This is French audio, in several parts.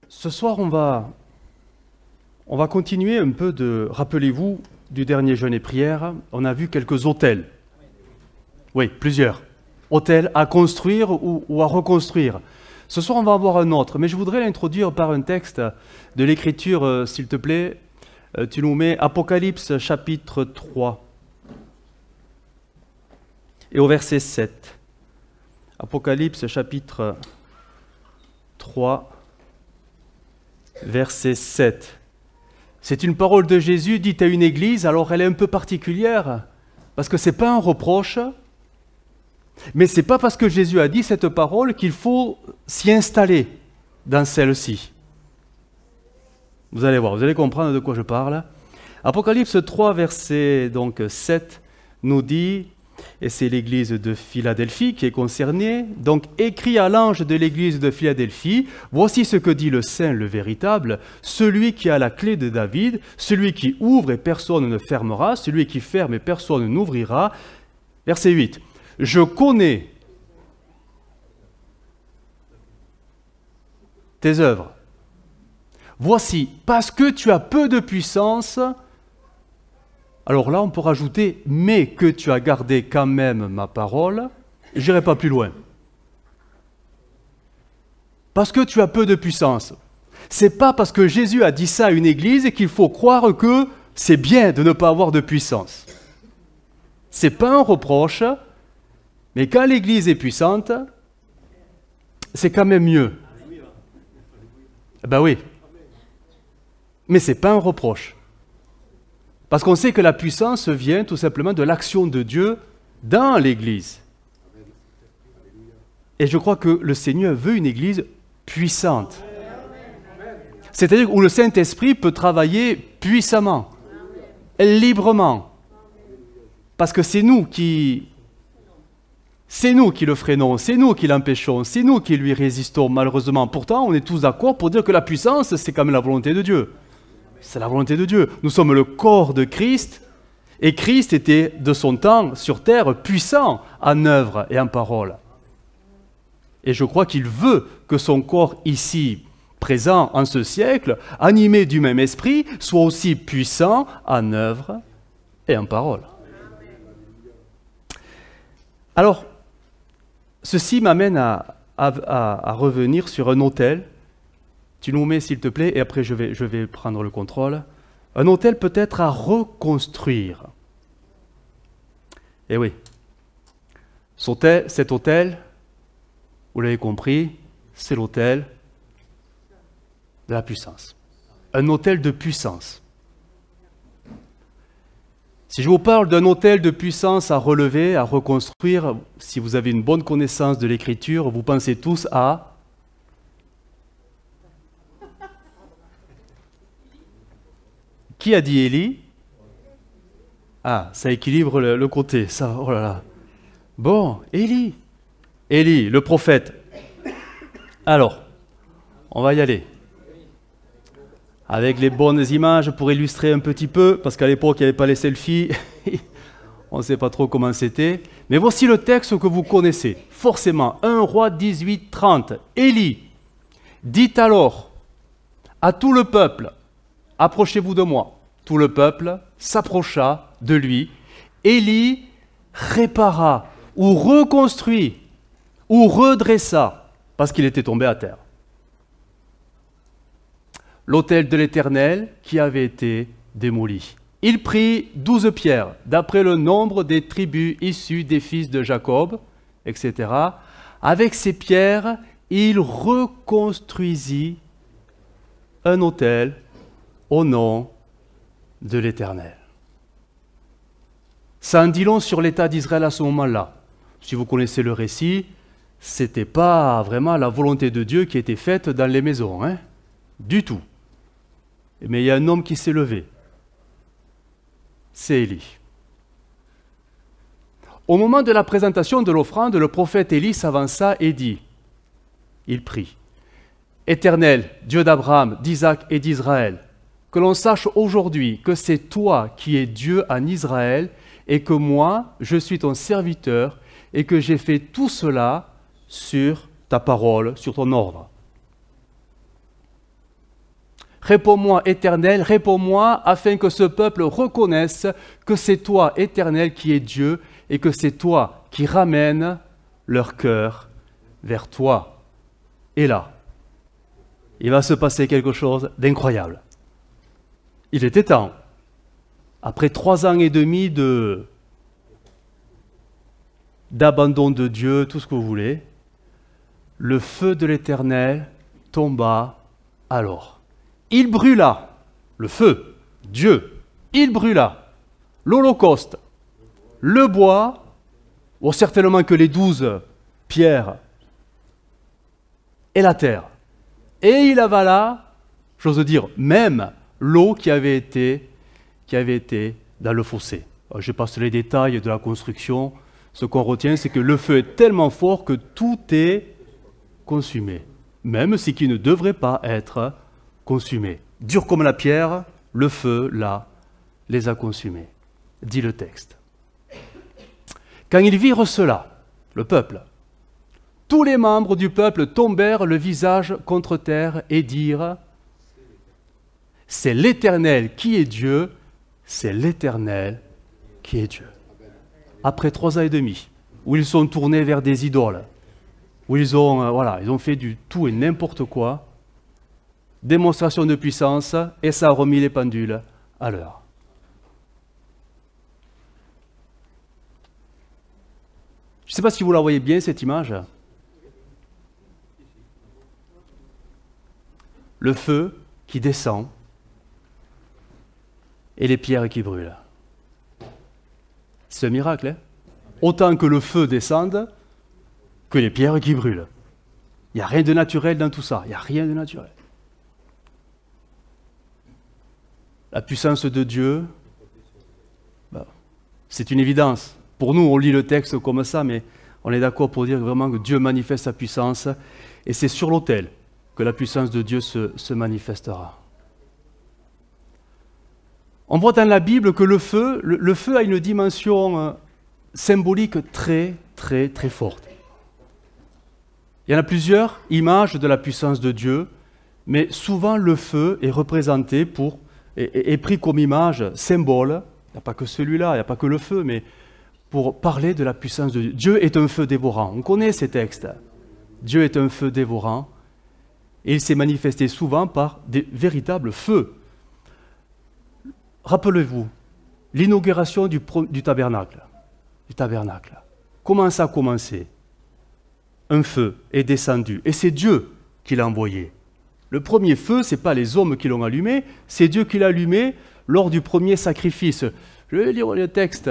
Ce soir, on va continuer un peu de... Rappelez-vous du dernier jeûne et prière, on a vu quelques autels. Oui, plusieurs. Autels à construire ou à reconstruire. Ce soir, on va en voir un autre, mais je voudrais l'introduire par un texte de l'Écriture, s'il te plaît. Tu nous mets Apocalypse chapitre 3 et au verset 7. Apocalypse chapitre 3, verset 7. C'est une parole de Jésus dite à une église, alors elle est un peu particulière, parce que ce n'est pas un reproche, mais ce n'est pas parce que Jésus a dit cette parole qu'il faut s'y installer dans celle-ci. Vous allez voir, vous allez comprendre de quoi je parle. Apocalypse 3, verset 7, nous dit, et c'est l'église de Philadelphie qui est concernée, donc écrit à l'ange de l'église de Philadelphie, voici ce que dit le Saint, le véritable, celui qui a la clé de David, celui qui ouvre et personne ne fermera, celui qui ferme et personne n'ouvrira. Verset 8, je connais tes œuvres. Voici, parce que tu as peu de puissance, alors là on peut rajouter, mais que tu as gardé quand même ma parole, je n'irai pas plus loin. Parce que tu as peu de puissance. C'est pas parce que Jésus a dit ça à une église qu'il faut croire que c'est bien de ne pas avoir de puissance. C'est pas un reproche, mais quand l'église est puissante, c'est quand même mieux. Ben oui. Mais ce n'est pas un reproche. Parce qu'on sait que la puissance vient tout simplement de l'action de Dieu dans l'Église. Et je crois que le Seigneur veut une Église puissante. C'est-à-dire où le Saint-Esprit peut travailler puissamment, librement. Parce que c'est nous qui le freinons, c'est nous qui l'empêchons, c'est nous qui lui résistons malheureusement. Pourtant, on est tous d'accord pour dire que la puissance, c'est quand même la volonté de Dieu. C'est la volonté de Dieu. Nous sommes le corps de Christ, et Christ était de son temps sur terre puissant en œuvre et en parole. Et je crois qu'il veut que son corps ici, présent en ce siècle, animé du même esprit, soit aussi puissant en œuvre et en parole. Alors, ceci m'amène à revenir sur un autel. Tu nous mets, s'il te plaît, et après je vais prendre le contrôle. Un autel peut-être à reconstruire. Eh oui, cet autel, vous l'avez compris, c'est l'autel de la puissance. Un autel de puissance. Si je vous parle d'un autel de puissance à relever, à reconstruire, si vous avez une bonne connaissance de l'Écriture, vous pensez tous à... Qui a dit Élie? Ah, ça équilibre le côté, ça, oh là là. Bon, Élie, le prophète. Alors, on va y aller. Avec les bonnes images pour illustrer un petit peu, parce qu'à l'époque, il n'y avait pas les selfies, on ne sait pas trop comment c'était. Mais voici le texte que vous connaissez, forcément, 1 Roi 18, 30. Élie dit alors à tout le peuple, approchez-vous de moi. Tout le peuple s'approcha de lui. Élie répara, ou reconstruit, ou redressa, parce qu'il était tombé à terre, l'autel de l'Éternel qui avait été démoli. Il prit 12 pierres, d'après le nombre des tribus issues des fils de Jacob, etc. Avec ces pierres, il reconstruisit un autel au nom de l'Éternel. Ça en dit long sur l'état d'Israël à ce moment-là. Si vous connaissez le récit, ce n'était pas vraiment la volonté de Dieu qui était faite dans les maisons, hein? Du tout. Mais il y a un homme qui s'est levé. C'est Élie. Au moment de la présentation de l'offrande, le prophète Élie s'avança et dit, il prie, « Éternel, Dieu d'Abraham, d'Isaac et d'Israël, que l'on sache aujourd'hui que c'est toi qui es Dieu en Israël et que moi, je suis ton serviteur et que j'ai fait tout cela sur ta parole, sur ton ordre. Réponds-moi, Éternel, réponds-moi, afin que ce peuple reconnaisse que c'est toi, Éternel, qui es Dieu, et que c'est toi qui ramènes leur cœur vers toi. Et là, il va se passer quelque chose d'incroyable. Il était temps, après 3 ans et demi d'abandon de Dieu, tout ce que vous voulez, le feu de l'Éternel tomba alors. Il brûla, le feu, Dieu, il brûla l'Holocauste, le bois, ou certainement que les 12 pierres, et la terre. Et il avala, j'ose dire, même l'eau qui avait été dans le fossé. Alors, je passe les détails de la construction. Ce qu'on retient, c'est que le feu est tellement fort que tout est consumé, même ce qui ne devrait pas être consumé. Dur comme la pierre, le feu, là, les a consumés, dit le texte. Quand ils virent cela, le peuple, tous les membres du peuple tombèrent le visage contre terre et dirent « C'est l'Éternel qui est Dieu, c'est l'Éternel qui est Dieu. » Après 3 ans et demi, où ils sont tournés vers des idoles, où ils ont fait du tout et n'importe quoi, démonstration de puissance, et ça a remis les pendules à l'heure. Je ne sais pas si vous la voyez bien, cette image. Le feu qui descend et les pierres qui brûlent. C'est un miracle, hein? Autant que le feu descende, que les pierres qui brûlent. Il n'y a rien de naturel dans tout ça. Il n'y a rien de naturel. La puissance de Dieu, c'est une évidence. Pour nous, on lit le texte comme ça, mais on est d'accord pour dire vraiment que Dieu manifeste sa puissance, et c'est sur l'autel que la puissance de Dieu se manifestera. On voit dans la Bible que le feu a une dimension symbolique très, très, très forte. Il y en a plusieurs images de la puissance de Dieu, mais souvent le feu est représenté est pris comme image, symbole. Il n'y a pas que celui-là, il n'y a pas que le feu, mais pour parler de la puissance de Dieu. Dieu est un feu dévorant. On connaît ces textes. Dieu est un feu dévorant. Et il s'est manifesté souvent par des véritables feux. Rappelez-vous, l'inauguration du tabernacle. Comment ça a commencé? Un feu est descendu, et c'est Dieu qui l'a envoyé. Le premier feu, ce n'est pas les hommes qui l'ont allumé, c'est Dieu qui l'a allumé lors du premier sacrifice. Je vais lire le texte.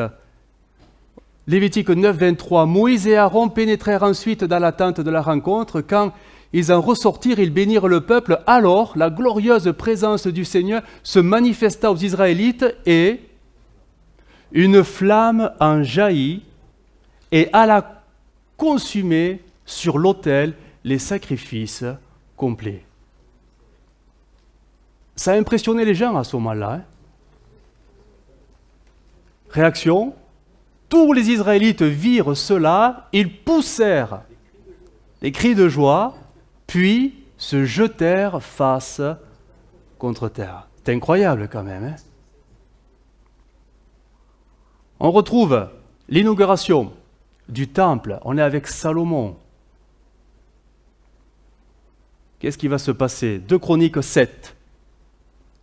Lévitique 9, 23. Moïse et Aaron pénétrèrent ensuite dans la tente de la rencontre. Quand ils en ressortirent, ils bénirent le peuple. Alors, la glorieuse présence du Seigneur se manifesta aux Israélites et une flamme en jaillit et alla consumer sur l'autel les sacrifices complets. Ça a impressionné les gens à ce moment-là. Réaction, tous les Israélites virent cela, ils poussèrent des cris de joie, puis se jetèrent face contre terre. C'est incroyable quand même. Hein? On retrouve l'inauguration du temple. On est avec Salomon. Qu'est-ce qui va se passer? 2 Chroniques 7.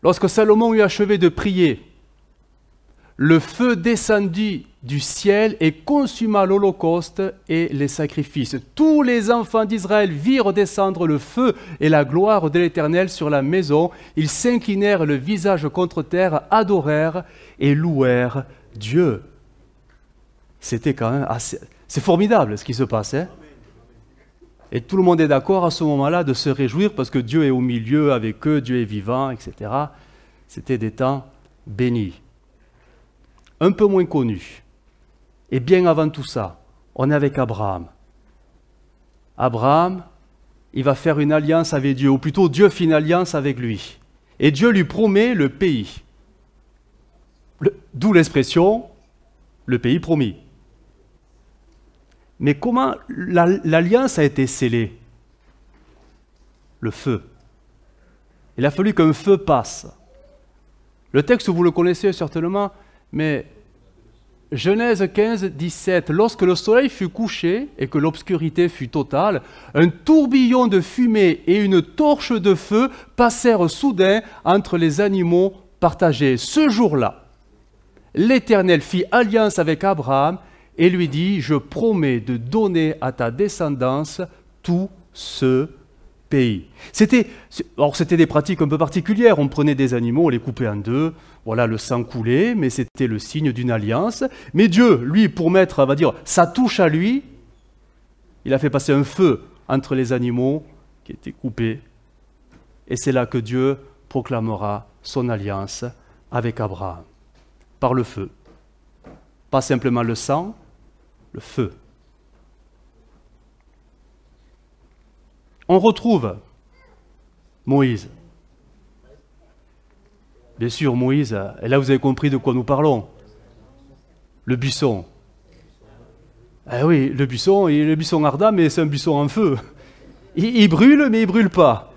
Lorsque Salomon eut achevé de prier, le feu descendit du ciel et consuma l'holocauste et les sacrifices. Tous les enfants d'Israël virent descendre le feu et la gloire de l'Éternel sur la maison. Ils s'inclinèrent le visage contre terre, adorèrent et louèrent Dieu. C'était quand même assez... C'est formidable ce qui se passe. Hein? Et tout le monde est d'accord à ce moment-là de se réjouir parce que Dieu est au milieu avec eux, Dieu est vivant, etc. C'était des temps bénis. Un peu moins connu. Et bien avant tout ça, on est avec Abraham. Abraham, il va faire une alliance avec Dieu, ou plutôt Dieu fait une alliance avec lui. Et Dieu lui promet le pays. D'où l'expression, le pays promis. Mais comment l'alliance a été scellée? Le feu. Il a fallu qu'un feu passe. Le texte, vous le connaissez certainement, mais Genèse 15, 17, lorsque le soleil fut couché et que l'obscurité fut totale, un tourbillon de fumée et une torche de feu passèrent soudain entre les animaux partagés. Ce jour-là, l'Éternel fit alliance avec Abraham et lui dit, je promets de donner à ta descendance tout ce pays. C'était des pratiques un peu particulières. On prenait des animaux, on les coupait en deux, voilà, le sang coulait, mais c'était le signe d'une alliance. Mais Dieu, lui, pour mettre, on va dire, sa touche à lui, il a fait passer un feu entre les animaux qui étaient coupés. Et c'est là que Dieu proclamera son alliance avec Abraham, par le feu. Pas simplement le sang, le feu. On retrouve Moïse. Bien sûr, Moïse, et là vous avez compris de quoi nous parlons. Le buisson. Ah oui, le buisson ardent, mais c'est un buisson en feu. Il brûle, mais il ne brûle pas.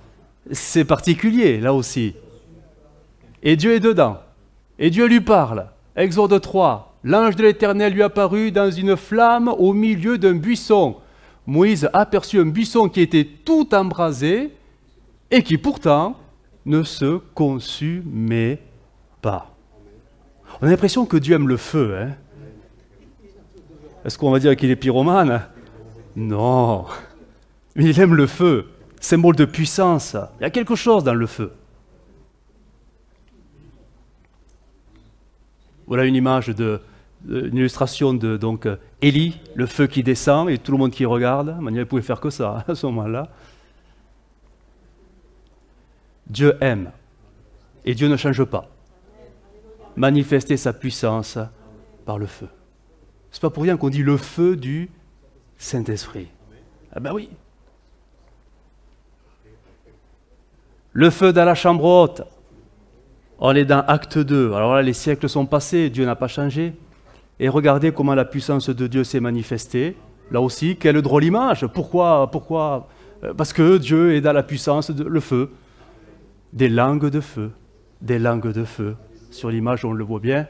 C'est particulier, là aussi. Et Dieu est dedans. Et Dieu lui parle. Exode 3. L'ange de l'Éternel lui apparut dans une flamme au milieu d'un buisson. Moïse aperçut un buisson qui était tout embrasé et qui pourtant ne se consumait pas. On a l'impression que Dieu aime le feu. Hein? Est-ce qu'on va dire qu'il est pyromane? Non. Mais il aime le feu, symbole de puissance. Il y a quelque chose dans le feu. Voilà une image une illustration de donc Élie, le feu qui descend et tout le monde qui regarde. Manuel ne pouvait faire que ça à ce moment-là. Dieu aime et Dieu ne change pas. Manifester sa puissance par le feu. C'est pas pour rien qu'on dit le feu du Saint-Esprit. Ah ben oui. Le feu dans la chambre haute. On est dans Acte 2. Alors là, les siècles sont passés, Dieu n'a pas changé. Et regardez comment la puissance de Dieu s'est manifestée. Là aussi, quelle drôle image. Pourquoi? Parce que Dieu est dans la puissance, le feu. Des langues de feu. Des langues de feu. Sur l'image, on le voit bien.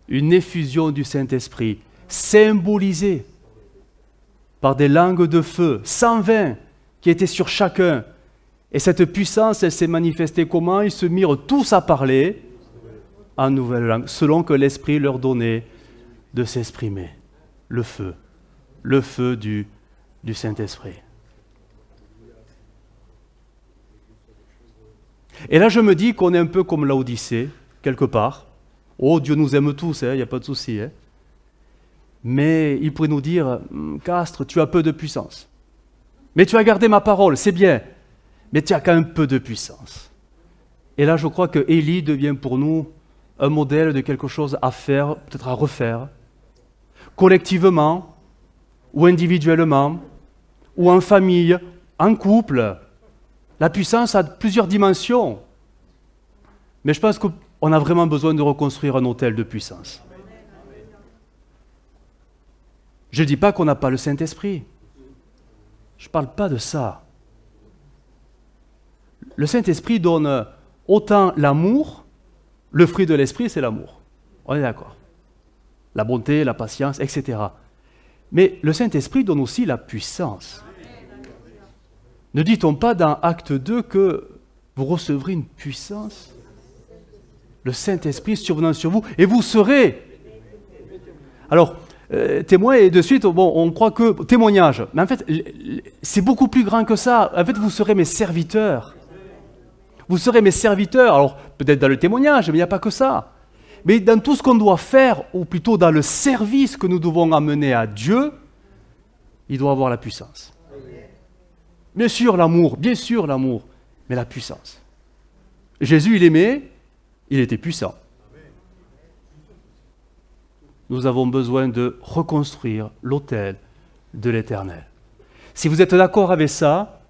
Une effusion du Saint-Esprit, symbolisée par des langues de feu, 120 qui étaient sur chacun. Et cette puissance, elle s'est manifestée comment? Ils se mirent tous à parler en nouvelle langue, selon que l'Esprit leur donnait de s'exprimer. Le feu du Saint-Esprit. Et là, je me dis qu'on est un peu comme Laodicée, quelque part. Oh, Dieu nous aime tous, il n'y a pas de souci. Hein. Mais il pourrait nous dire, Castres, tu as peu de puissance. Mais tu as gardé ma parole, c'est bien. Mais tu as quand même peu de puissance. Et là, je crois que Élie devient pour nous un modèle de quelque chose à faire, peut-être à refaire, collectivement, ou individuellement, ou en famille, en couple. La puissance a plusieurs dimensions. Mais je pense qu'on a vraiment besoin de reconstruire un hôtel de puissance. Je ne dis pas qu'on n'a pas le Saint-Esprit. Je ne parle pas de ça. Le Saint-Esprit donne autant l'amour, le fruit de l'Esprit, c'est l'amour. On est d'accord. La bonté, la patience, etc. Mais le Saint-Esprit donne aussi la puissance. Ne dit-on pas dans Acte 2 que vous recevrez une puissance? Le Saint-Esprit survenant sur vous, et vous serez. Alors, témoin, et de suite, bon, on croit que témoignage. Mais en fait, c'est beaucoup plus grand que ça. En fait, vous serez mes serviteurs. Vous serez mes serviteurs. Alors, peut-être dans le témoignage, mais il n'y a pas que ça. Mais dans tout ce qu'on doit faire, ou plutôt dans le service que nous devons amener à Dieu, il doit avoir la puissance. Bien sûr l'amour, mais la puissance. Jésus, il aimait, il était puissant. Nous avons besoin de reconstruire l'autel de l'Éternel. Si vous êtes d'accord avec ça,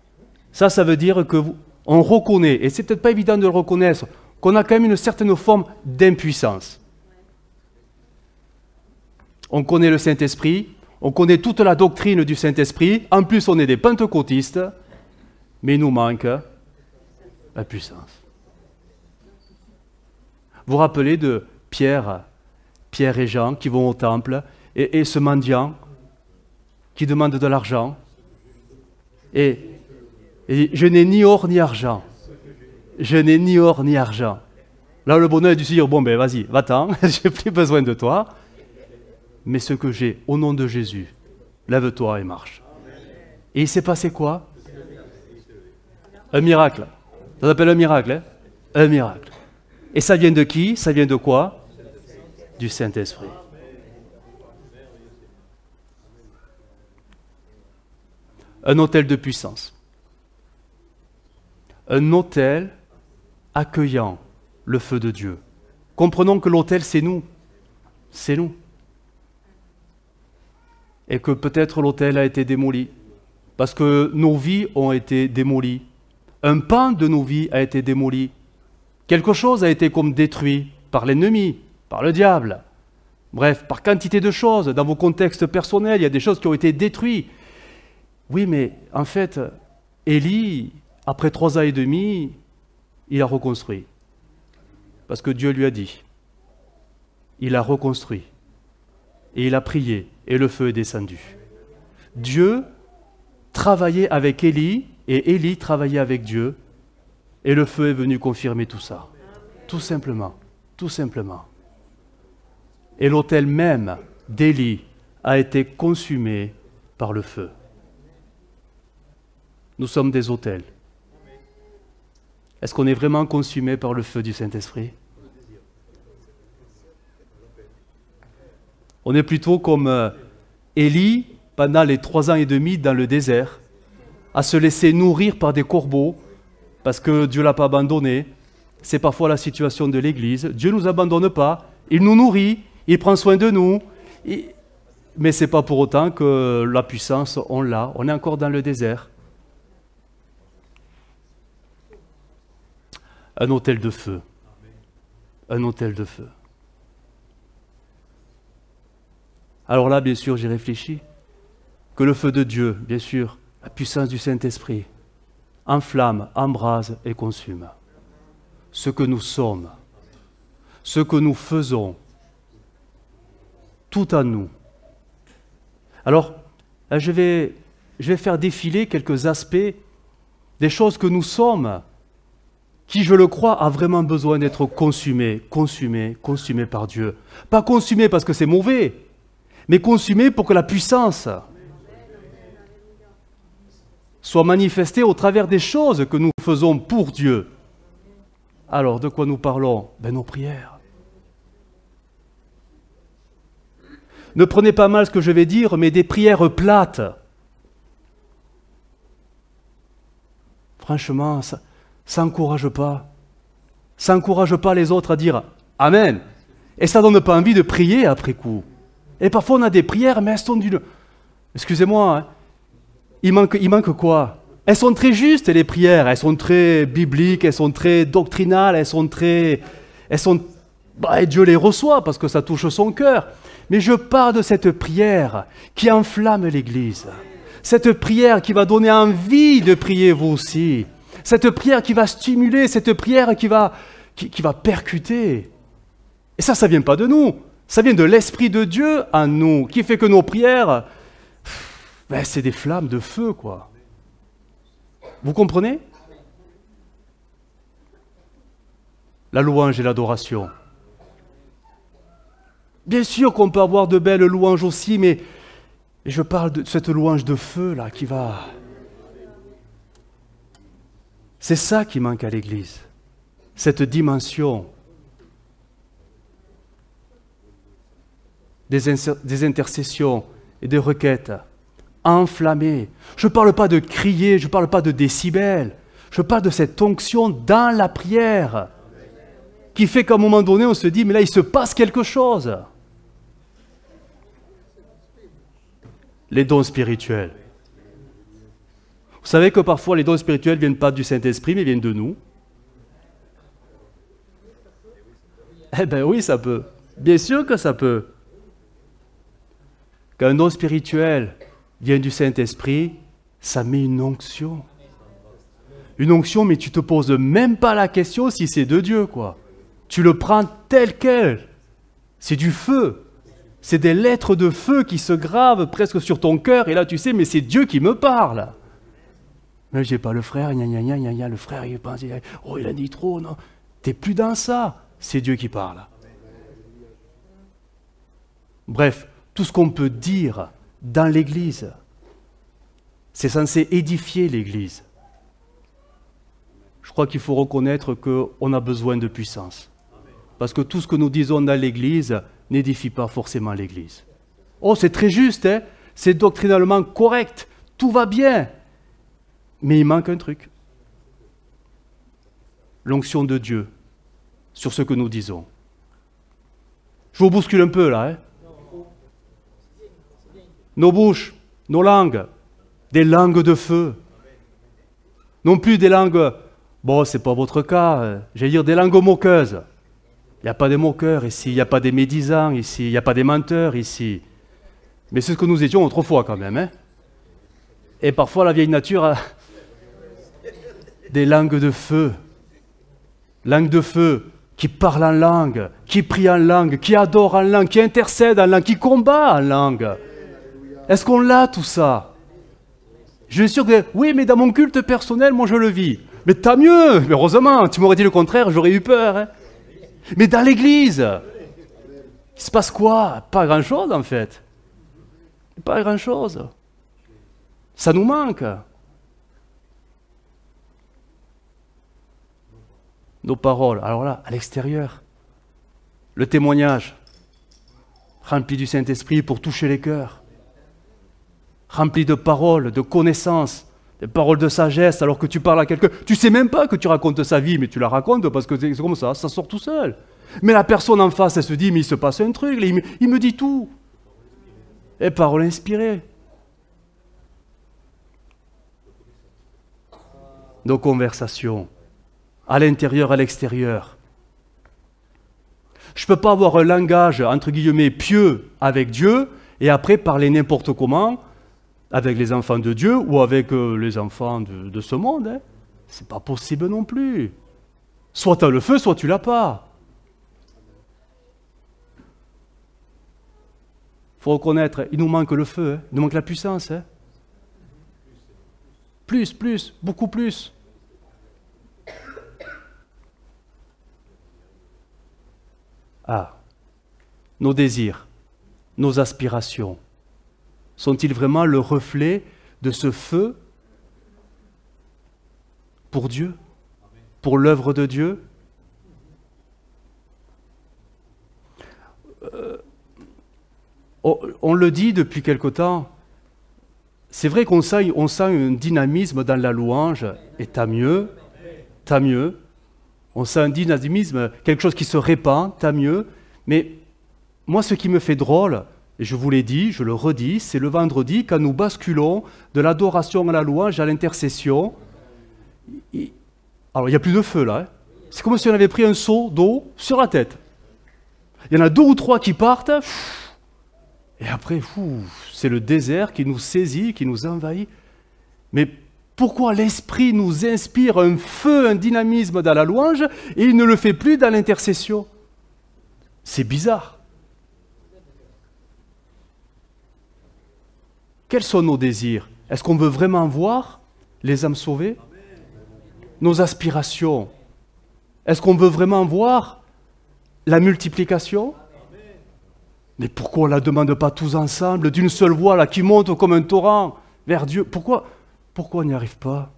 ça veut dire qu'on reconnaît, et c'est peut-être pas évident de le reconnaître, qu'on a quand même une certaine forme d'impuissance. On connaît le Saint-Esprit, on connaît toute la doctrine du Saint-Esprit, en plus on est des pentecôtistes, mais il nous manque La puissance. Vous vous rappelez de Pierre et Jean qui vont au temple et ce mendiant qui demande de l'argent et je n'ai ni or ni argent. Je n'ai ni or ni argent. Là, le bonheur a dû se dire, bon ben vas-y, va-t'en, j'ai plus besoin de toi. Mais ce que j'ai, au nom de Jésus, lève-toi et marche. Et il s'est passé quoi? Un miracle. Ça s'appelle un miracle, hein? Un miracle. Et ça vient de qui? Ça vient de quoi? Du Saint-Esprit. Un autel de puissance. Un autel accueillant le feu de Dieu. Comprenons que l'autel, c'est nous. C'est nous. Et que peut-être l'autel a été démoli. Parce que nos vies ont été démolies. Un pan de nos vies a été démoli. Quelque chose a été comme détruit par l'ennemi, par le diable. Bref, par quantité de choses. Dans vos contextes personnels, il y a des choses qui ont été détruites. Oui, mais en fait, Élie, après 3 ans et demi, il a reconstruit. Parce que Dieu lui a dit. Il a reconstruit. Et il a prié. Et le feu est descendu. Dieu travaillait avec Élie, et Élie travaillait avec Dieu, et le feu est venu confirmer tout ça. Tout simplement. Tout simplement. Et l'autel même d'Élie a été consumé par le feu. Nous sommes des autels. Est-ce qu'on est vraiment consumé par le feu du Saint-Esprit? On est plutôt comme Élie, pendant les 3 ans et demi dans le désert, à se laisser nourrir par des corbeaux, parce que Dieu ne l'a pas abandonné. C'est parfois la situation de l'Église. Dieu ne nous abandonne pas, il nous nourrit, il prend soin de nous, mais ce n'est pas pour autant que la puissance, on l'a. On est encore dans le désert. Un autel de feu. Un autel de feu. Alors là, bien sûr, j'ai réfléchi que le feu de Dieu, bien sûr, la puissance du Saint-Esprit, enflamme, embrase et consume ce que nous sommes, ce que nous faisons, tout en nous. Alors, je vais faire défiler quelques aspects des choses que nous sommes, qui, je le crois, a vraiment besoin d'être consumé par Dieu. Pas consumé parce que c'est mauvais, mais consumé pour que la puissance soit manifestée au travers des choses que nous faisons pour Dieu. Alors, de quoi nous parlons? Nos prières. Ne prenez pas mal ce que je vais dire, mais des prières plates. Franchement, ça n'encourage pas. Ça n'encourage pas les autres à dire « Amen ». Et ça ne donne pas envie de prier après coup. Et parfois on a des prières, mais elles sont d'une... Excusez-moi, hein, il manque quoi? Elles sont très justes, les prières. Elles sont très bibliques, elles sont très doctrinales, Dieu les reçoit parce que ça touche son cœur. Mais je parle de cette prière qui enflamme l'Église. Cette prière qui va donner envie de prier vous aussi. Cette prière qui va stimuler, cette prière qui va percuter. Et ça ne vient pas de nous. Ça vient de l'Esprit de Dieu en nous, qui fait que nos prières, c'est des flammes de feu, quoi. Vous comprenez? La louange et l'adoration. Bien sûr qu'on peut avoir de belles louanges aussi, mais je parle de cette louange de feu, là, qui va... C'est ça qui manque à l'Église, cette dimension des intercessions et des requêtes enflammées. Je ne parle pas de crier, je ne parle pas de décibels, je parle de cette onction dans la prière qui fait qu'à un moment donné, on se dit, mais là, il se passe quelque chose. Les dons spirituels. Vous savez que parfois les dons spirituels ne viennent pas du Saint-Esprit, mais viennent de nous. Eh bien oui, ça peut. Bien sûr que ça peut. Quand un don spirituel vient du Saint-Esprit, ça met une onction. Une onction, mais tu te poses même pas la question si c'est de Dieu, quoi. Tu le prends tel quel. C'est du feu. C'est des lettres de feu qui se gravent presque sur ton cœur, et là tu sais, mais c'est Dieu qui me parle. Mais j'ai pas le frère, le frère il pense, oh il a dit trop, non. T'es plus dans ça, c'est Dieu qui parle. Bref, tout ce qu'on peut dire dans l'Église, c'est censé édifier l'Église. Je crois qu'il faut reconnaître qu'on a besoin de puissance. Parce que tout ce que nous disons dans l'Église n'édifie pas forcément l'Église. Oh, c'est très juste, hein? C'est doctrinalement correct, tout va bien. Mais il manque un truc. L'onction de Dieu sur ce que nous disons. Je vous bouscule un peu là. Hein? Nos bouches, nos langues, des langues de feu. Non plus des langues, bon, c'est pas votre cas, j'allais dire des langues moqueuses. Il n'y a pas des moqueurs ici, il n'y a pas des médisants ici, il n'y a pas des menteurs ici. Mais c'est ce que nous étions autrefois quand même. Hein? Et parfois la vieille nature a des langues de feu. Langues de feu qui parlent en langue, qui prient en langue, qui adorent en langue, qui intercèdent en langue, qui combattent en langue. Est-ce qu'on l'a tout ça? Je suis sûr que oui, mais dans mon culte personnel, moi je le vis. Mais tant mieux, mais heureusement, tu m'aurais dit le contraire, j'aurais eu peur. Hein? Mais dans l'Église, il se passe quoi? Pas grand-chose en fait. Pas grand-chose. Ça nous manque. Nos paroles, alors là, à l'extérieur, le témoignage, rempli du Saint-Esprit pour toucher les cœurs, rempli de paroles, de connaissances, des paroles de sagesse, alors que tu parles à quelqu'un, tu sais même pas que tu racontes sa vie, mais tu la racontes parce que c'est comme ça sort tout seul. Mais la personne en face, elle se dit, mais il se passe un truc, il me dit tout. Et paroles inspirées. Nos conversations, à l'intérieur, à l'extérieur. Je ne peux pas avoir un langage, entre guillemets, pieux avec Dieu, et après parler n'importe comment avec les enfants de Dieu ou avec les enfants de ce monde. Hein. C'est pas possible non plus. Soit tu as le feu, soit tu l'as pas. Il faut reconnaître, il nous manque le feu, hein. Il nous manque la puissance. Hein. Plus, beaucoup plus. Ah, nos désirs, nos aspirations, sont-ils vraiment le reflet de ce feu pour Dieu, pour l'œuvre de Dieu? On le dit depuis quelque temps, c'est vrai qu'on sent un dynamisme dans la louange, et tant mieux, on sent un dynamisme, quelque chose qui se répand, tant mieux, mais moi ce qui me fait drôle, et je vous l'ai dit, je le redis, c'est le vendredi quand nous basculons de l'adoration à la louange à l'intercession. Alors il n'y a plus de feu là, hein. C'est comme si on avait pris un seau d'eau sur la tête. Il y en a 2 ou 3 qui partent, et après, c'est le désert qui nous saisit, qui nous envahit. Mais pourquoi l'Esprit nous inspire un feu, un dynamisme dans la louange, et il ne le fait plus dans l'intercession? C'est bizarre. Quels sont nos désirs? Est-ce qu'on veut vraiment voir les âmes sauvées? Nos aspirations? Est-ce qu'on veut vraiment voir la multiplication? Mais pourquoi on ne la demande pas tous ensemble, d'une seule voix là, qui monte comme un torrent vers Dieu? Pourquoi on n'y arrive pas?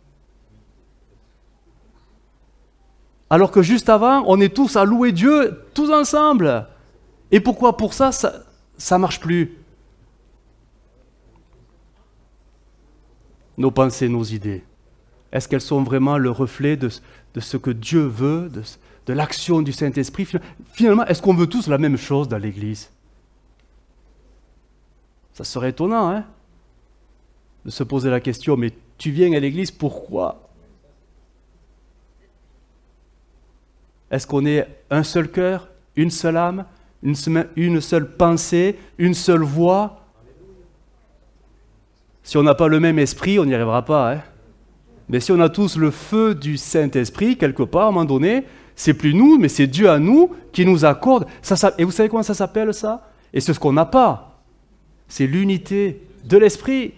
Alors que juste avant, on est tous à louer Dieu, tous ensemble. Et pourquoi pour ça ne marche plus? Nos pensées, nos idées, est-ce qu'elles sont vraiment le reflet de ce que Dieu veut, de l'action du Saint-Esprit? Finalement, est-ce qu'on veut tous la même chose dans l'Église? Ça serait étonnant, hein, de se poser la question, mais tu viens à l'Église, pourquoi? Est-ce qu'on est un seul cœur, une seule âme, une seule pensée, une seule voix? Si on n'a pas le même esprit, on n'y arrivera pas. Hein. Mais si on a tous le feu du Saint-Esprit, quelque part, à un moment donné, c'est plus nous, mais c'est Dieu à nous qui nous accorde. Et vous savez comment ça s'appelle, ça? Et c'est ce qu'on n'a pas. C'est l'unité de l'Esprit.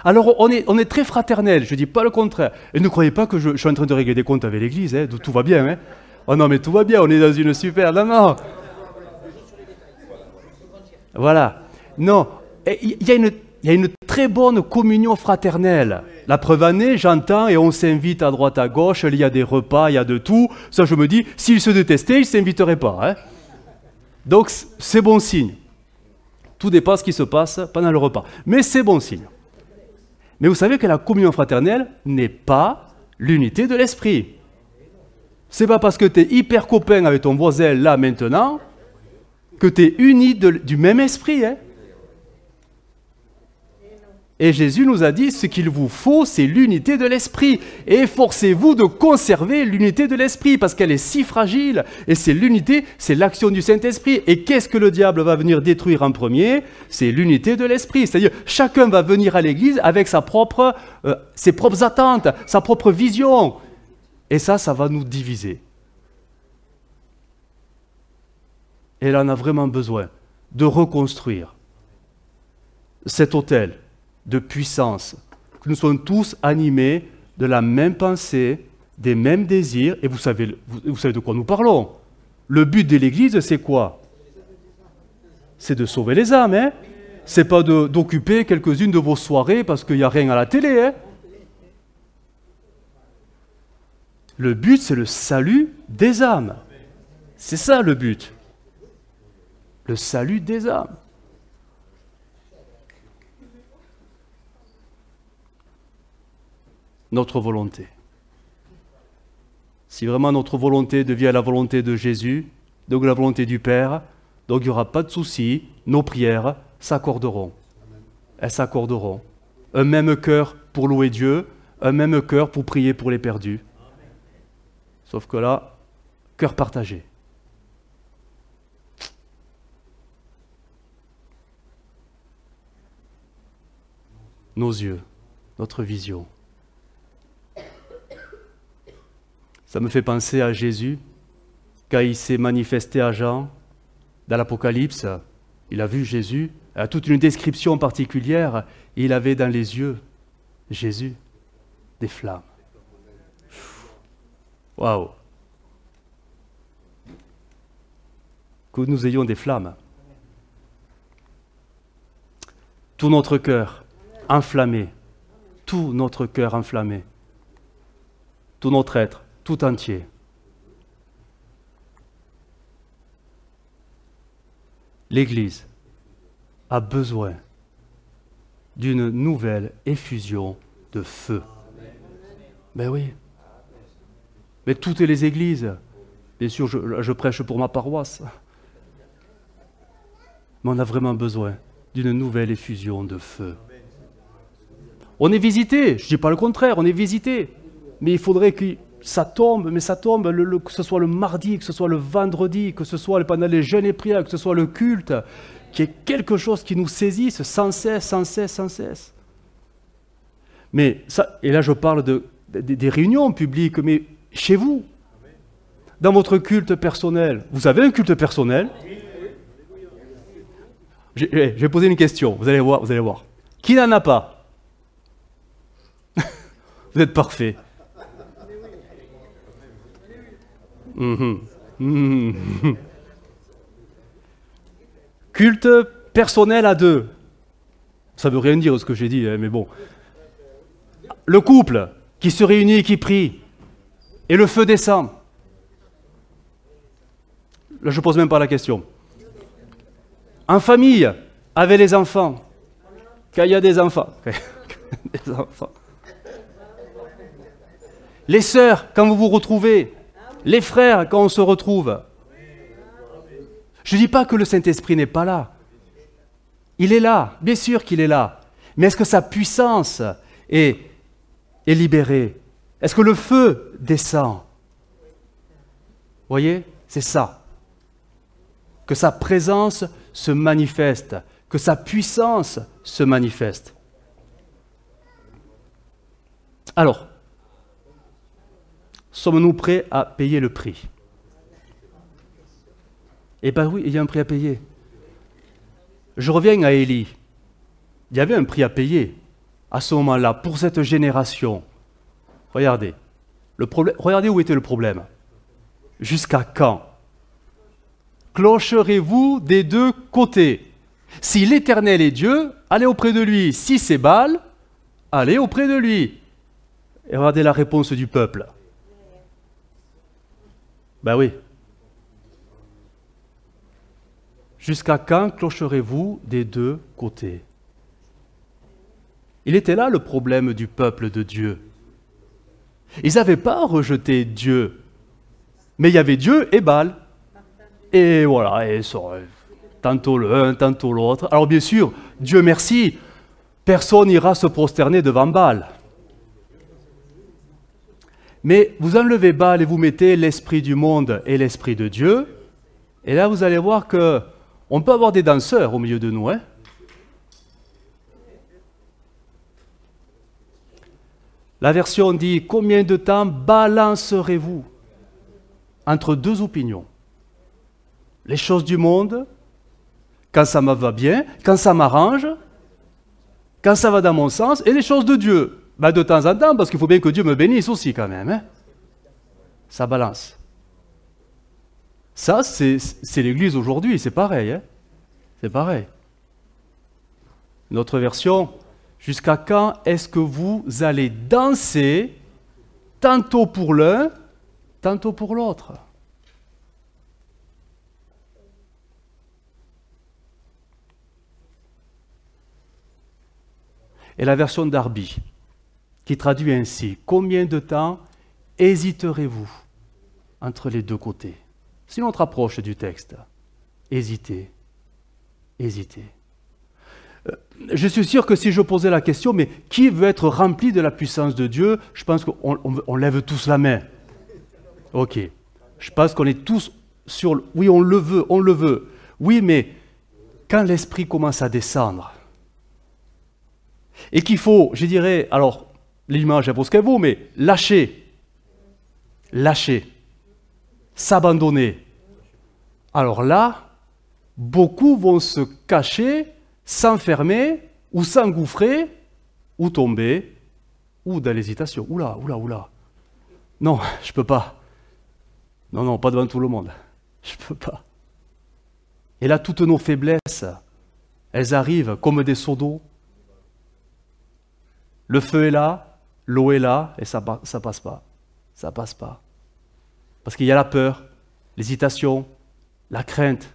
Alors, on est très fraternel, je ne dis pas le contraire. Et ne croyez pas que je suis en train de régler des comptes avec l'Église, hein, tout va bien. Hein. Oh non, mais tout va bien, on est dans une super... Non, non. Voilà. Non, il y a une très bonne communion fraternelle. La preuve en est, j'entends, et on s'invite à droite à gauche, il y a des repas, il y a de tout. Ça, je me dis, s'ils se détestaient, ils ne s'inviteraient pas. Hein. Donc, c'est bon signe. Tout dépend de ce qui se passe pendant le repas. Mais c'est bon signe. Mais vous savez que la communion fraternelle n'est pas l'unité de l'esprit. C'est pas parce que tu es hyper copain avec ton voisin là maintenant que tu es uni du même esprit. Hein. Et Jésus nous a dit, ce qu'il vous faut, c'est l'unité de l'esprit. Et efforcez-vous de conserver l'unité de l'esprit, parce qu'elle est si fragile. Et c'est l'unité, c'est l'action du Saint-Esprit. Et qu'est-ce que le diable va venir détruire en premier? C'est l'unité de l'esprit. C'est-à-dire, chacun va venir à l'église avec ses propres attentes, sa propre vision. Et ça va nous diviser. Et là, on a vraiment besoin de reconstruire cet autel de puissance, que nous sommes tous animés de la même pensée, des mêmes désirs, et vous savez de quoi nous parlons. Le but de l'Église, c'est quoi? C'est de sauver les âmes, hein? C'est pas d'occuper quelques-unes de vos soirées parce qu'il n'y a rien à la télé, hein? Le but, c'est le salut des âmes. C'est ça le but. Le salut des âmes. Notre volonté. Si vraiment notre volonté devient la volonté de Jésus, donc la volonté du Père, donc il n'y aura pas de souci, nos prières s'accorderont. Elles s'accorderont. Un même cœur pour louer Dieu, un même cœur pour prier pour les perdus. Sauf que là, cœur partagé. Nos yeux, notre vision. Ça me fait penser à Jésus, quand il s'est manifesté à Jean, dans l'Apocalypse, il a vu Jésus, il a toute une description particulière, et il avait dans les yeux, Jésus, des flammes. Waouh! Que nous ayons des flammes. Tout notre cœur enflammé, tout notre cœur enflammé, tout notre être, tout entier. L'Église a besoin d'une nouvelle effusion de feu. Ben oui. Mais toutes les églises, bien sûr, je prêche pour ma paroisse, mais on a vraiment besoin d'une nouvelle effusion de feu. On est visité, je ne dis pas le contraire, on est visité, mais il faudrait que ça tombe, mais ça tombe, que ce soit le mardi, que ce soit le vendredi, que ce soit pendant les jeûnes et prières, que ce soit le culte, qu'il y ait quelque chose qui nous saisisse sans cesse, sans cesse, sans cesse. Mais ça, et là je parle des réunions publiques, mais chez vous, dans votre culte personnel, vous avez un culte personnel? Je vais poser une question, vous allez voir, vous allez voir. Qui n'en a pas? Vous êtes parfait. Culte personnel à deux. Ça veut rien dire ce que j'ai dit, mais bon. Le couple qui se réunit et qui prie, et le feu descend. Là, je ne pose même pas la question. En famille, avec les enfants, quand il y a des enfants. Des enfants. Les sœurs, quand vous vous retrouvez. Les frères, quand on se retrouve. Je ne dis pas que le Saint-Esprit n'est pas là. Il est là, bien sûr qu'il est là. Mais est-ce que sa puissance est libérée? Est-ce que le feu descend? Vous voyez? C'est ça. Que sa présence se manifeste, que sa puissance se manifeste. Alors, sommes-nous prêts à payer le prix? Eh bien oui, il y a un prix à payer. Je reviens à Élie. Il y avait un prix à payer à ce moment-là pour cette génération. Regardez. Regardez où était le problème. Jusqu'à quand? Clocherez-vous des deux côtés? Si l'Éternel est Dieu, allez auprès de lui. Si c'est Baal, allez auprès de lui. Et regardez la réponse du peuple. Ben oui. Jusqu'à quand clocherez-vous des deux côtés? Il était là le problème du peuple de Dieu. Ils n'avaient pas rejeté Dieu, mais il y avait Dieu et Baal. Et voilà, et ça, tantôt l'un, tantôt l'autre. Alors bien sûr, Dieu merci, personne n'ira se prosterner devant Baal. Mais vous enlevez Baal et vous mettez l'esprit du monde et l'esprit de Dieu, et là vous allez voir que on peut avoir des danseurs au milieu de nous, hein? La version dit « Combien de temps balancerez-vous entre deux opinions? Les choses du monde, quand ça me va bien, quand ça m'arrange, quand ça va dans mon sens, et les choses de Dieu. Ben de temps en temps, parce qu'il faut bien que Dieu me bénisse aussi quand même. Hein? Ça balance. Ça, c'est l'Église aujourd'hui, c'est pareil. Hein? C'est pareil. Notre version, jusqu'à quand est-ce que vous allez danser, tantôt pour l'un, tantôt pour l'autre? Et la version d'Arby, qui traduit ainsi, combien de temps hésiterez-vous entre les deux côtés? C'est notre approche du texte. Hésiter, hésiter. Je suis sûr que si je posais la question, mais qui veut être rempli de la puissance de Dieu? Je pense qu'on lève tous la main. Ok. Je pense qu'on est tous sur... Oui, on le veut, on le veut. Oui, mais quand l'esprit commence à descendre, et qu'il faut, je dirais, alors, l'image, elle vaut ce qu'elle vaut, mais lâcher, s'abandonner. Alors là, beaucoup vont se cacher, s'enfermer, ou s'engouffrer, ou tomber, ou dans l'hésitation. Oula. Non, je peux pas. Non, pas devant tout le monde. Je peux pas. Et là, toutes nos faiblesses, elles arrivent comme des seaux d'eau. Le feu est là, l'eau est là, et ça passe pas. Ça passe pas. Parce qu'il y a la peur, l'hésitation, la crainte.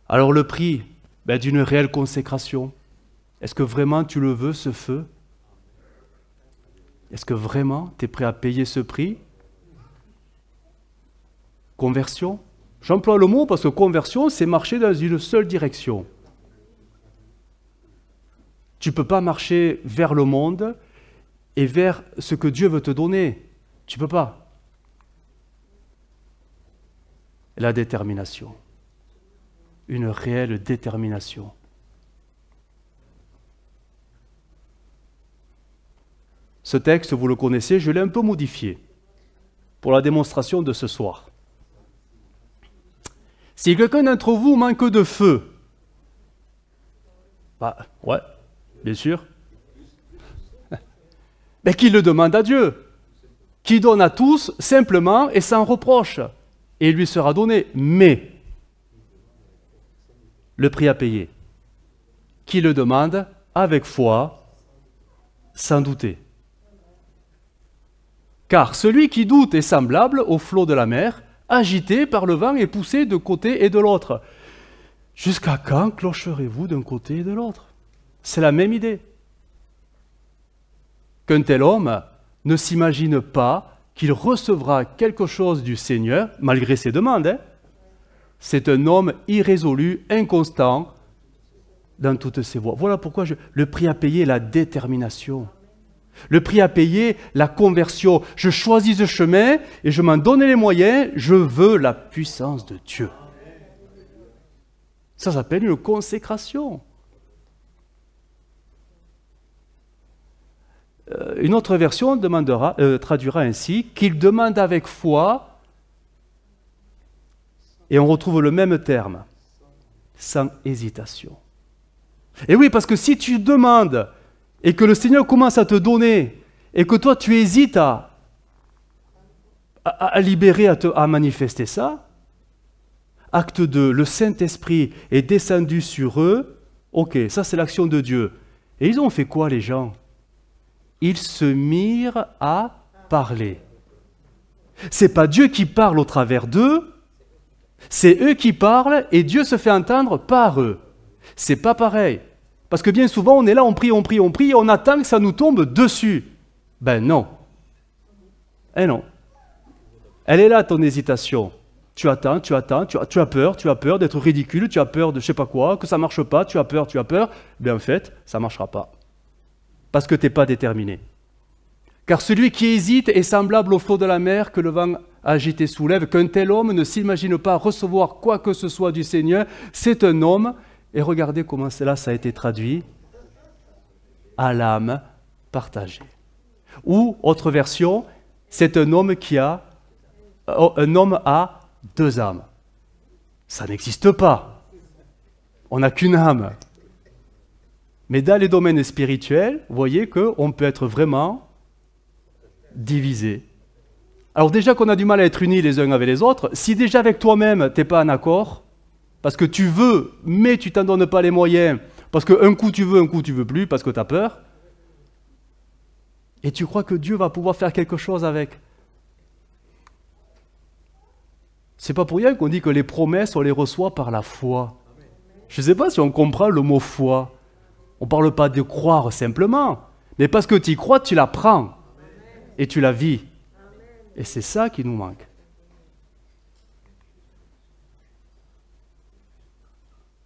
Alors le prix d'une réelle consécration, est-ce que vraiment tu le veux, ce feu? Est-ce que vraiment tu es prêt à payer ce prix? Conversion? J'emploie le mot parce que conversion, c'est marcher dans une seule direction. Tu ne peux pas marcher vers le monde et vers ce que Dieu veut te donner. Tu ne peux pas. La détermination. Une réelle détermination. Ce texte, vous le connaissez, je l'ai un peu modifié pour la démonstration de ce soir. Si quelqu'un d'entre vous manque de feu, ouais, bien sûr, mais qu'il le demande à Dieu, qui donne à tous simplement et sans reproche, et il lui sera donné. Mais le prix à payer, qui le demande avec foi, sans douter. Car celui qui doute est semblable au flot de la mer, agité par le vent et poussé de côté et de l'autre. Jusqu'à quand clocherez-vous d'un côté et de l'autre? C'est la même idée. Qu'un tel homme ne s'imagine pas qu'il recevra quelque chose du Seigneur, malgré ses demandes. Hein? C'est un homme irrésolu, inconstant, dans toutes ses voies. Voilà pourquoi le prix à payer, la détermination. Le prix à payer, la conversion. Je choisis ce chemin et je m'en donne les moyens. Je veux la puissance de Dieu. Ça s'appelle une consécration. Une autre version traduira ainsi qu'il demande avec foi, et on retrouve le même terme, sans hésitation. Et oui, parce que si tu demandes et que le Seigneur commence à te donner et que toi tu hésites à libérer, à manifester ça, acte 2, le Saint-Esprit est descendu sur eux. Ok, ça c'est l'action de Dieu. Et ils ont fait quoi les gens? Ils se mirent à parler. C'est pas Dieu qui parle au travers d'eux, c'est eux qui parlent et Dieu se fait entendre par eux. C'est pas pareil. Parce que bien souvent on est là, on prie, et on attend que ça nous tombe dessus. Ben non. Eh non. Elle est là ton hésitation. Tu attends, tu as peur d'être ridicule, tu as peur de je sais pas quoi, que ça ne marche pas, tu as peur. Bien en fait, ça ne marchera pas. Parce que tu n'es pas déterminé. Car celui qui hésite est semblable au flot de la mer que le vent agité soulève, qu'un tel homme ne s'imagine pas recevoir quoi que ce soit du Seigneur, c'est un homme, et regardez comment cela ça a été traduit, à l'âme partagée. Ou, autre version, c'est un homme a deux âmes. Ça n'existe pas. On n'a qu'une âme. Mais dans les domaines spirituels, vous voyez qu'on peut être vraiment divisé. Alors déjà qu'on a du mal à être unis les uns avec les autres, si déjà avec toi-même, tu n'es pas en accord, parce que tu veux, mais tu ne t'en donnes pas les moyens, parce qu'un coup tu veux, un coup tu ne veux plus, parce que tu as peur, et tu crois que Dieu va pouvoir faire quelque chose avec. C'est pas pour rien qu'on dit que les promesses, on les reçoit par la foi. Je ne sais pas si on comprend le mot foi. On ne parle pas de croire simplement, mais parce que tu y crois, tu la prends et tu la vis. Et c'est ça qui nous manque.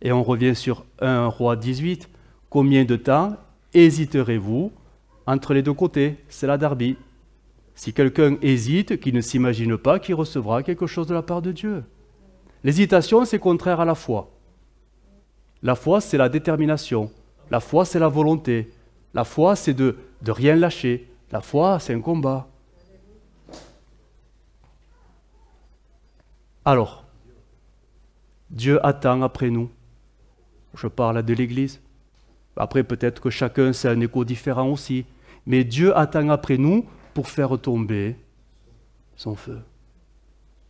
Et on revient sur 1 Roi 18. Combien de temps hésiterez-vous entre les deux côtés? C'est la derby. Si quelqu'un hésite, qu'il ne s'imagine pas qu'il recevra quelque chose de la part de Dieu. L'hésitation, c'est contraire à la foi. La foi, c'est la détermination. La foi, c'est la volonté. La foi, c'est de rien lâcher. La foi, c'est un combat. Alors, Dieu attend après nous. Je parle de l'Église. Après, peut-être que chacun, c'est un écho différent aussi. Mais Dieu attend après nous pour faire tomber son feu.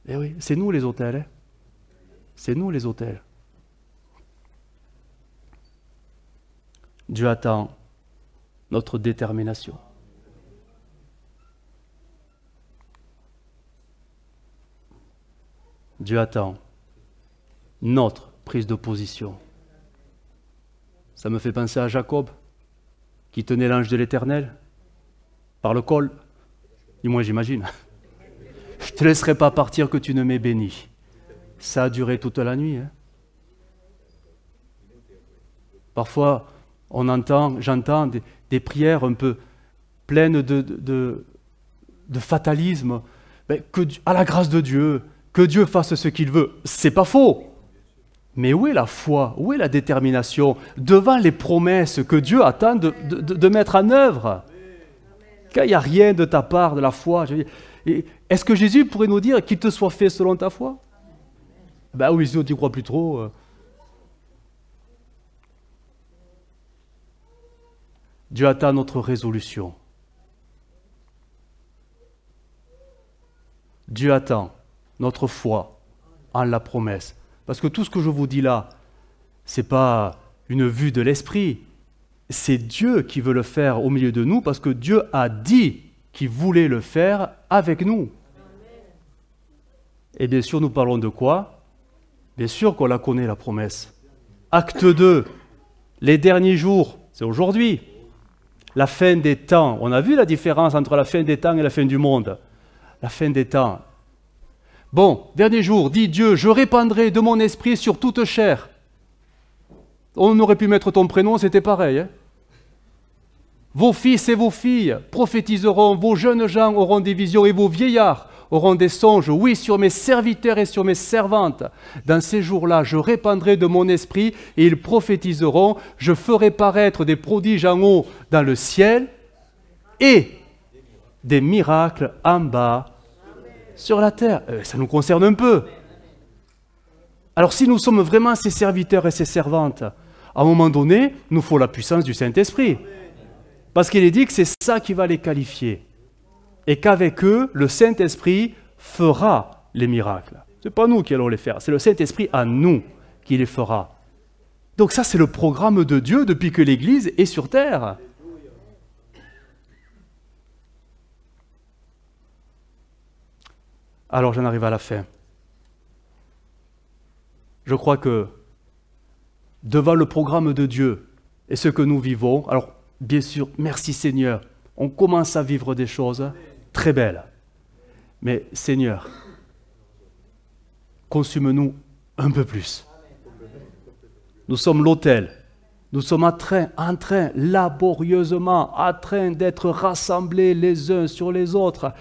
Eh oui, c'est nous les autels. Hein? C'est nous les autels. Dieu attend notre détermination. Dieu attend notre prise de position. Ça me fait penser à Jacob, qui tenait l'ange de l'Éternel par le col. Du moins, j'imagine. Je ne te laisserai pas partir que tu ne m'aies béni. Ça a duré toute la nuit. Hein. Parfois, j'entends des prières un peu pleines de fatalisme. Mais à la grâce de Dieu, que Dieu fasse ce qu'il veut. C'est pas faux. Mais où est la foi? Où est la détermination devant les promesses que Dieu attend de mettre en œuvre? Quand il n'y a rien de ta part, de la foi, est-ce que Jésus pourrait nous dire qu'il te soit fait selon ta foi? Ben oui, sinon tu ne crois plus trop. Dieu attend notre résolution. Dieu attend notre foi en la promesse. Parce que tout ce que je vous dis là, ce n'est pas une vue de l'esprit. C'est Dieu qui veut le faire au milieu de nous parce que Dieu a dit qu'il voulait le faire avec nous. Et bien sûr, nous parlons de quoi? Bien sûr qu'on la connaît, la promesse. Acte 2, les derniers jours, c'est aujourd'hui. La fin des temps. On a vu la différence entre la fin des temps et la fin du monde. La fin des temps. Bon, dernier jour, dit Dieu, je répandrai de mon esprit sur toute chair. On aurait pu mettre ton prénom, c'était pareil. Hein? Vos fils et vos filles prophétiseront, vos jeunes gens auront des visions et vos vieillards auront des songes. Oui, sur mes serviteurs et sur mes servantes. Dans ces jours-là, je répandrai de mon esprit et ils prophétiseront. Je ferai paraître des prodiges en haut dans le ciel et des miracles en bas sur la terre. Ça nous concerne un peu. Alors si nous sommes vraiment ses serviteurs et ses servantes, à un moment donné, nous faut la puissance du Saint-Esprit. Parce qu'il est dit que c'est ça qui va les qualifier. Et qu'avec eux, le Saint-Esprit fera les miracles. Ce n'est pas nous qui allons les faire, c'est le Saint-Esprit à nous qui les fera. Donc ça, c'est le programme de Dieu depuis que l'Église est sur terre. Alors j'en arrive à la fin. Je crois que devant le programme de Dieu et ce que nous vivons, alors bien sûr, merci Seigneur, on commence à vivre des choses très belles. Mais Seigneur, consume-nous un peu plus. Nous sommes l'autel. Nous sommes en train, laborieusement, en train d'être rassemblés les uns sur les autres.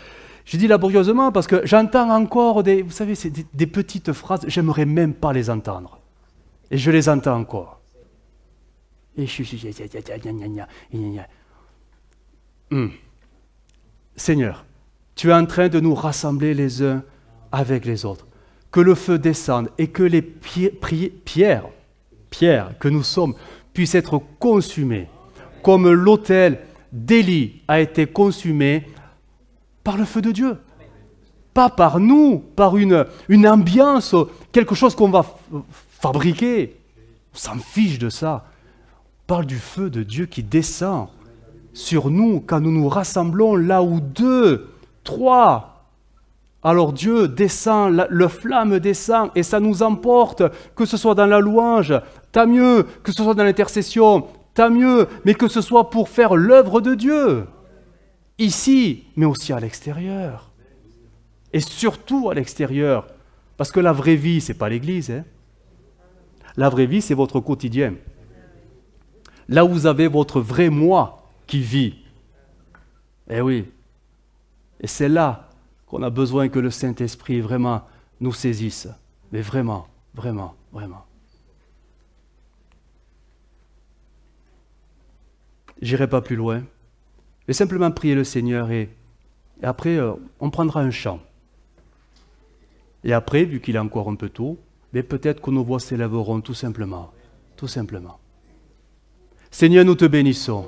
Je dis laborieusement parce que j'entends encore vous savez, c'est des petites phrases, j'aimerais même pas les entendre. Et je les entends encore. Et je suis... Seigneur, tu es en train de nous rassembler les uns avec les autres. Que le feu descende et que les pierres que nous sommes puissent être consumées, comme l'autel d'Élie a été consumé par le feu de Dieu. Pas par nous, par une ambiance, quelque chose qu'on va fabriquer. On s'en fiche de ça. On parle du feu de Dieu qui descend sur nous quand nous nous rassemblons là où 2, 3. Alors Dieu descend, le flamme descend et ça nous emporte, que ce soit dans la louange, tant mieux, que ce soit dans l'intercession, tant mieux, mais que ce soit pour faire l'œuvre de Dieu, ici, mais aussi à l'extérieur. Et surtout à l'extérieur, parce que la vraie vie, ce n'est pas l'Église. Hein. La vraie vie, c'est votre quotidien. Là où vous avez votre vrai moi qui vit. Eh oui, et c'est là qu'on a besoin que le Saint-Esprit vraiment nous saisisse. Mais vraiment, vraiment, vraiment. J'irai pas plus loin. Je vais simplement prier le Seigneur et après, on prendra un chant. Et après, vu qu'il est encore un peu tôt, mais peut-être que nos voix s'élèveront tout simplement. Tout simplement. Seigneur, nous te bénissons.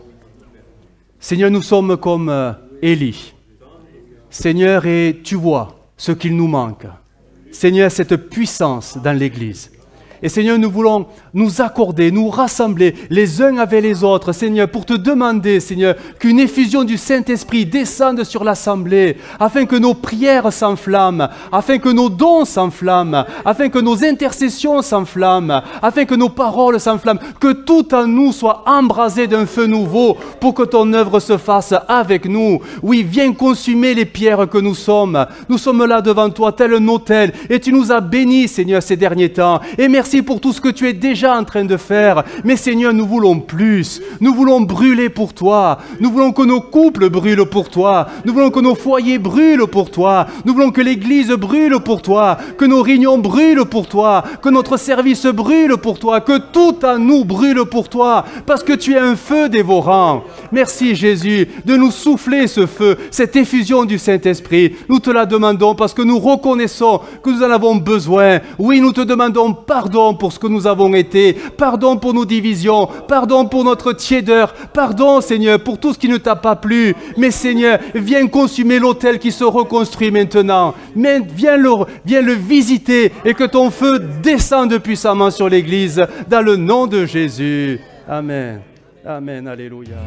Seigneur, nous sommes comme Élie. Seigneur, et tu vois ce qu'il nous manque. Seigneur, cette puissance dans l'Église. Et Seigneur, nous voulons nous accorder, nous rassembler les uns avec les autres, Seigneur, pour te demander, Seigneur, qu'une effusion du Saint-Esprit descende sur l'Assemblée, afin que nos prières s'enflamment, afin que nos dons s'enflamment, afin que nos intercessions s'enflamment, afin que nos paroles s'enflamment, que tout en nous soit embrasé d'un feu nouveau, pour que ton œuvre se fasse avec nous. Oui, viens consumer les pierres que nous sommes. Nous sommes là devant toi, tel un autel, et tu nous as bénis, Seigneur, ces derniers temps. Et merci pour tout ce que tu es déjà en train de faire. Mais Seigneur, nous voulons plus. Nous voulons brûler pour toi. Nous voulons que nos couples brûlent pour toi. Nous voulons que nos foyers brûlent pour toi. Nous voulons que l'Église brûle pour toi. Que nos réunions brûlent pour toi. Que notre service brûle pour toi. Que tout en nous brûle pour toi. Parce que tu es un feu dévorant. Merci Jésus de nous souffler ce feu, cette effusion du Saint-Esprit. Nous te la demandons parce que nous reconnaissons que nous en avons besoin. Oui, nous te demandons pardon pour ce que nous avons été, pardon pour nos divisions, pardon pour notre tiédeur, pardon Seigneur pour tout ce qui ne t'a pas plu. Mais Seigneur, viens consumer l'autel qui se reconstruit maintenant. Mais viens le visiter et que ton feu descende puissamment sur l'Église dans le nom de Jésus. Amen. Amen. Alléluia.